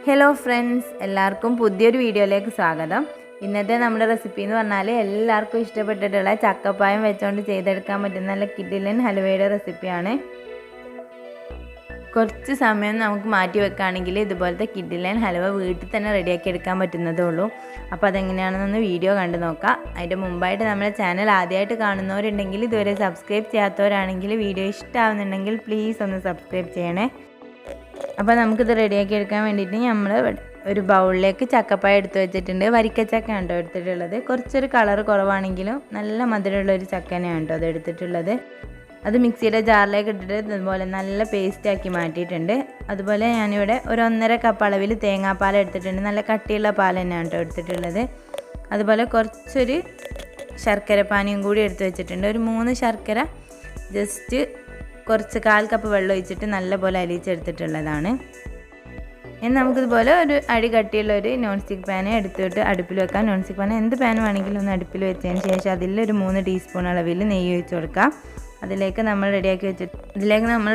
Hello friends, എല്ലാവർക്കും പുതിയൊരു വീഡിയോയിലേക്ക് സ്വാഗതം. ഇന്നത്തെ നമ്മുടെ റെസിപ്പി എന്ന് പറഞ്ഞാൽ എല്ലാവർക്കും ഇഷ്ടപ്പെട്ടിട്ടുള്ള ചക്കപ്പായം വെച്ചുകൊണ്ട് ചെയ്തെടുക്കാൻ പറ്റുന്ന നല്ല കിഡിലൻ ഹലുവയുടെ റെസിപ്പിയാണ്. കുറച്ച് സമയം നമുക്ക് മാറ്റി വെക്കുകയാണെങ്കിൽ ഇതുപോലത്തെ കിഡിലൻ ഹലുവ വീട്ടിൽ തന്നെ റെഡിയാക്കി എടുക്കാൻ പറ്റുന്നതേ ഉള്ളൂ. അപ്പോൾ അതെങ്ങനെയാണെന്നൊന്ന് വീഡിയോ കണ്ടു നോക്കാം. അതിൻ്റെ മുമ്പായിട്ട് നമ്മുടെ ചാനൽ ആദ്യമായിട്ട് കാണുന്നവരുണ്ടെങ്കിൽ ഇതുവരെ സബ്സ്ക്രൈബ് ചെയ്യാത്തവരാണെങ്കിൽ വീഡിയോ ഇഷ്ടമാവുന്നുണ്ടെങ്കിൽ പ്ലീസ് ഒന്ന് സബ്സ്ക്രൈബ് ചെയ്യണേ. അപ്പോൾ നമുക്കിത് റെഡിയാക്കി എടുക്കാൻ വേണ്ടിയിട്ട് നമ്മൾ ഒരു ബൗളിലേക്ക് ചക്കപ്പായ എടുത്ത് വെച്ചിട്ടുണ്ട്. വരിക്കച്ചക്ക ഉണ്ടോ എടുത്തിട്ടുള്ളത്. കുറച്ചൊരു കളർ കുറവാണെങ്കിലും നല്ല മധുരമുള്ളൊരു ചക്കനെയാണ് കേട്ടോ അത് എടുത്തിട്ടുള്ളത്. അത് മിക്സിയുടെ ജാറിലേക്ക് ഇട്ടിട്ട് ഇതുപോലെ നല്ല പേസ്റ്റാക്കി മാറ്റിയിട്ടുണ്ട്. അതുപോലെ ഞാനിവിടെ ഒരു 1.5 കപ്പ് അളവിൽ തേങ്ങാപ്പാൽ എടുത്തിട്ടുണ്ട്. നല്ല കട്ടിയുള്ള പാൽ തന്നെയാണ് കേട്ടോ എടുത്തിട്ടുള്ളത്. അതുപോലെ കുറച്ചൊരു ശർക്കര പാനിയും കൂടി എടുത്ത് വെച്ചിട്ടുണ്ട്. ഒരു 3 ശർക്കര ജസ്റ്റ് കുറച്ച് 1/4 കപ്പ് വെള്ളം ഒഴിച്ചിട്ട് നല്ലപോലെ അലിയിച്ചെടുത്തിട്ടുള്ളതാണ്. ഇനി നമുക്കിതുപോലെ ഒരു അടി കട്ടിയുള്ള ഒരു നോൺ സ്റ്റിക്ക് പാൻ എടുത്തിട്ട് അടുപ്പിൽ വെക്കാം. നോൺ സ്റ്റിക്ക് പാൻ എന്ത് പാൻ വേണമെങ്കിലും ഒന്ന് അടുപ്പിൽ വെച്ചതിന് ശേഷം അതിലൊരു 3 ടീസ്പൂൺ അളവിൽ നെയ്യ് ഒഴിച്ച് കൊടുക്കാം. ഇതിലേക്ക് നമ്മൾ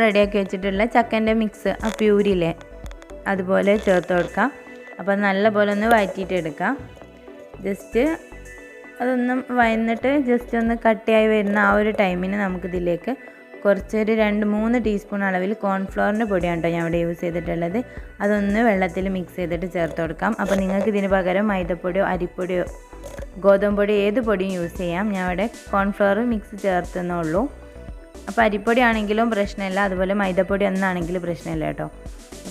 റെഡിയാക്കി വെച്ചിട്ടുള്ള ചക്കൻ്റെ മിക്സ്, ആ പ്യൂരിയിലെ അതുപോലെ ചേർത്ത് കൊടുക്കാം. അപ്പോൾ നല്ലപോലെ ഒന്ന് വഴറ്റിയിട്ട് എടുക്കാം. ജസ്റ്റ് അതൊന്ന് വഴന്നിട്ട് ജസ്റ്റ് ഒന്ന് കട്ടിയായി വരുന്ന ആ ഒരു ടൈമിന് നമുക്കിതിലേക്ക് കുറച്ചൊരു 2-3 ടീസ്പൂൺ അളവിൽ കോൺഫ്ലോറിൻ്റെ പൊടിയാണ് കേട്ടോ ഞാൻ ഇവിടെ യൂസ് ചെയ്തിട്ടുള്ളത്. അതൊന്ന് വെള്ളത്തിൽ മിക്സ് ചെയ്തിട്ട് ചേർത്ത് കൊടുക്കാം. അപ്പോൾ നിങ്ങൾക്ക് ഇതിന് പകരം മൈദപ്പൊടിയോ അരിപ്പൊടിയോ ഗോതമ്പ് പൊടിയോ ഏത് പൊടിയും യൂസ് ചെയ്യാം. ഞാൻ ഇവിടെ കോൺഫ്ലോർ മിക്സ് ചേർത്തുന്നുള്ളൂ. അപ്പോൾ അരിപ്പൊടി ആണെങ്കിലും പ്രശ്നമില്ല, അതുപോലെ മൈദപ്പൊടി ഒന്നാണെങ്കിലും പ്രശ്നമില്ല കേട്ടോ.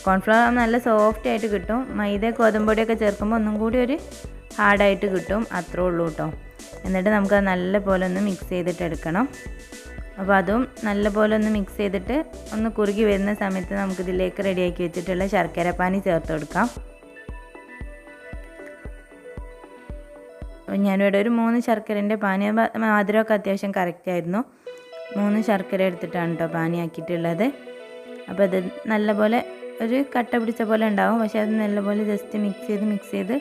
കോൺഫ്ലോർ നല്ല സോഫ്റ്റ് ആയിട്ട് കിട്ടും. മൈദ ഗോതമ്പ് പൊടിയൊക്കെ ചേർക്കുമ്പോൾ ഒന്നും കൂടി ഒരു ഹാർഡായിട്ട് കിട്ടും, അത്രേ ഉള്ളൂ കേട്ടോ. എന്നിട്ട് നമുക്കത് നല്ലപോലെ ഒന്ന് മിക്സ് ചെയ്തിട്ട് എടുക്കണം. അപ്പോൾ അതും നല്ലപോലെ ഒന്ന് മിക്സ് ചെയ്തിട്ട് ഒന്ന് കുറുകി വരുന്ന സമയത്ത് നമുക്കിതിലേക്ക് റെഡിയാക്കി വെച്ചിട്ടുള്ള ശർക്കര പാനി ചേർത്ത് കൊടുക്കാം. ഞാനിവിടെ ഒരു 3 ശർക്കരൻ്റെ പാനി, മധുരമൊക്കെ അത്യാവശ്യം കറക്റ്റായിരുന്നു. 3 ശർക്കര എടുത്തിട്ടാണ് കേട്ടോ പാനിയാക്കിയിട്ടുള്ളത്. അപ്പോൾ അത് നല്ലപോലെ ഒരു കട്ട പിടിച്ച പോലെ ഉണ്ടാവും. പക്ഷേ അത് നല്ലപോലെ ജസ്റ്റ് മിക്സ് ചെയ്ത്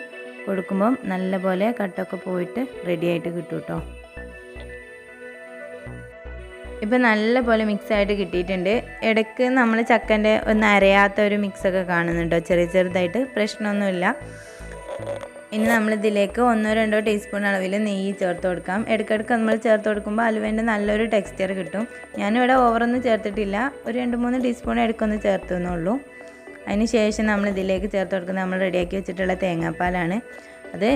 കൊടുക്കുമ്പം നല്ലപോലെ കട്ടൊക്കെ പോയിട്ട് റെഡിയായിട്ട് കിട്ടും കേട്ടോ. ഇപ്പോൾ നല്ലപോലെ മിക്സായിട്ട് കിട്ടിയിട്ടുണ്ട്. ഇടയ്ക്ക് നമ്മൾ ചക്കൻ്റെ ഒന്ന് അരയാത്ത ഒരു മിക്സൊക്കെ കാണുന്നുണ്ടോ, ചെറുതായിട്ട്. പ്രശ്നമൊന്നുമില്ല. ഇനി നമ്മളിതിലേക്ക് 1-2 ടീസ്പൂൺ അളവിൽ നെയ്യ് ചേർത്ത് കൊടുക്കാം. ഇടയ്ക്കിടയ്ക്ക് നമ്മൾ ചേർത്ത് കൊടുക്കുമ്പോൾ അലുവേൻ്റെ നല്ലൊരു ടെക്സ്ചർ കിട്ടും. ഞാനിവിടെ ഓവറൊന്നും ചേർത്തിട്ടില്ല, ഒരു 2-3 ടീസ്പൂൺ ഇടയ്ക്കൊന്ന് ചേർത്തുന്നുള്ളൂ. അതിന് ശേഷം നമ്മളിതിലേക്ക് ചേർത്ത് കൊടുക്കുന്നത് നമ്മൾ റെഡിയാക്കി വെച്ചിട്ടുള്ള തേങ്ങാപ്പാലാണ്. അത്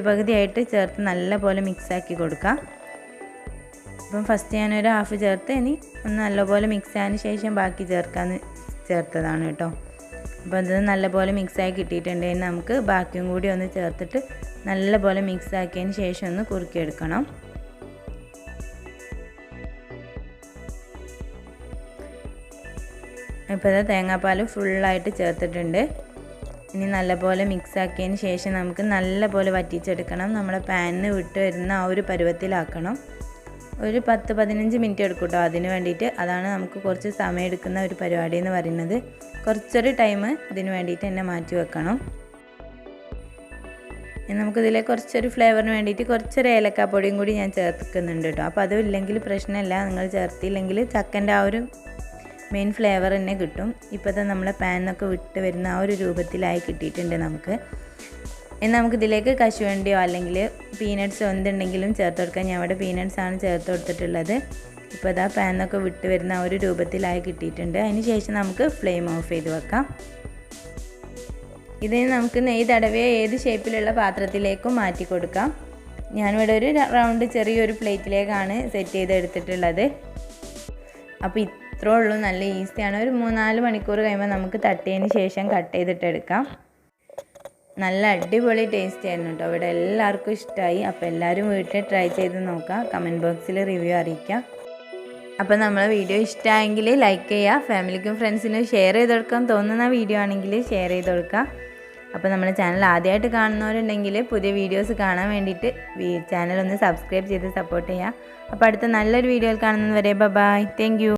പകുതിയായിട്ട് ചേർത്ത് നല്ലപോലെ മിക്സാക്കി കൊടുക്കാം. അപ്പം ഫസ്റ്റ് ഞാനൊരു ഹാഫ് ചേർത്ത് ഇനി ഒന്ന് നല്ലപോലെ മിക്സ് ആയതിന് ശേഷം ബാക്കി ചേർത്തതാണ് കേട്ടോ. അപ്പോൾ അത് നല്ലപോലെ മിക്സായി കിട്ടിയിട്ടുണ്ട്. ഇനി നമുക്ക് ബാക്കിയും കൂടി ഒന്ന് ചേർത്തിട്ട് നല്ലപോലെ മിക്സ് ആക്കിയതിന് ശേഷം ഒന്ന് കുറുക്കിയെടുക്കണം. ഇപ്പോൾ ഇത് തേങ്ങാപ്പാൽ ഫുള്ളായിട്ട് ചേർത്തിട്ടുണ്ട്. ഇനി നല്ലപോലെ മിക്സ് ആക്കിയതിന് ശേഷം നമുക്ക് നല്ലപോലെ വറ്റിച്ചെടുക്കണം. നമ്മുടെ പാനിന് വിട്ട് വരുന്ന ആ ഒരു പരുവത്തിലാക്കണം. ഒരു 10-15 മിനിറ്റ് എടുക്കും കേട്ടോ അതിന് വേണ്ടിയിട്ട്. അതാണ് നമുക്ക് കുറച്ച് സമയം എടുക്കുന്ന ഒരു പരിപാടി എന്ന് പറയുന്നത്. കുറച്ചൊരു ടൈം ഇതിന് വേണ്ടിയിട്ട് തന്നെ മാറ്റി വെക്കണം. നമുക്കിതിലേക്ക് കുറച്ചൊരു ഫ്ലേവറിന് വേണ്ടിയിട്ട് കുറച്ചൊരു ഏലക്കാപ്പൊടിയും കൂടി ഞാൻ ചേർക്കുന്നുണ്ട് കേട്ടോ. അപ്പോൾ അതും ഇല്ലെങ്കിൽ പ്രശ്നമില്ല, നിങ്ങൾ ചേർത്തില്ലെങ്കിൽ ചക്കൻ്റെ ആ ഒരു മെയിൻ ഫ്ലേവർ തന്നെ കിട്ടും. ഇപ്പോഴത്തെ നമ്മളെ പാനിനൊക്കെ വിട്ട് വരുന്ന ആ ഒരു രൂപത്തിലായി കിട്ടിയിട്ടുണ്ട് നമുക്ക്. ഇനി നമുക്കിതിലേക്ക് കശുവണ്ടിയോ അല്ലെങ്കിൽ പീനട്ട്സോ എന്തുണ്ടെങ്കിലും ചേർത്ത് കൊടുക്കാം. ഞാൻ ഇവിടെ പീനട്ട്സാണ് ചേർത്ത് കൊടുത്തിട്ടുള്ളത്. ഇപ്പോൾ ഇതാ പാനിനൊക്കെ വിട്ട് വരുന്ന ആ ഒരു രൂപത്തിലായി കിട്ടിയിട്ടുണ്ട്. അതിന് ശേഷം നമുക്ക് ഫ്ലെയിം ഓഫ് ചെയ്ത് വെക്കാം. ഇതിന് നമുക്ക് നെയ്യ് തടവിയ ഏത് ഷേപ്പിലുള്ള പാത്രത്തിലേക്കും മാറ്റി കൊടുക്കാം. ഞാനിവിടെ ഒരു റൗണ്ട് ചെറിയൊരു പ്ലേറ്റിലേക്കാണ് സെറ്റ് ചെയ്തെടുത്തിട്ടുള്ളത്. അപ്പോൾ ഇത്രേ ഉള്ളൂ, നല്ല ഈസിയാണ്. ഒരു 3-4 മണിക്കൂർ കഴിയുമ്പോൾ നമുക്ക് തട്ടിയതിന് ശേഷം കട്ട് ചെയ്തിട്ടെടുക്കാം. നല്ല അടിപൊളി ടേസ്റ്റ് ആയിരുന്നു കേട്ടോ. ഇവിടെ എല്ലാവർക്കും ഇഷ്ടമായി. അപ്പോൾ എല്ലാവരും വീട്ടിൽ ട്രൈ ചെയ്ത് നോക്കാം. കമൻറ്റ് ബോക്സിൽ റിവ്യൂ അറിയിക്കാം. അപ്പോൾ നമ്മളെ വീഡിയോ ഇഷ്ടമായെങ്കിൽ ലൈക്ക് ചെയ്യുക. ഫാമിലിക്കും ഫ്രണ്ട്സിനും ഷെയർ ചെയ്ത് കൊടുക്കാൻ തോന്നുന്ന വീഡിയോ ആണെങ്കിൽ ഷെയർ ചെയ്ത് കൊടുക്കുക. അപ്പോൾ നമ്മുടെ ചാനൽ ആദ്യമായിട്ട് കാണുന്നവരുണ്ടെങ്കിൽ പുതിയ വീഡിയോസ് കാണാൻ വേണ്ടിയിട്ട് ചാനൽ ഒന്ന് സബ്സ്ക്രൈബ് ചെയ്ത് സപ്പോർട്ട് ചെയ്യുക. അപ്പോൾ അടുത്ത നല്ലൊരു വീഡിയോയിൽ കാണുന്നത് വരെ ബൈ. Thank you.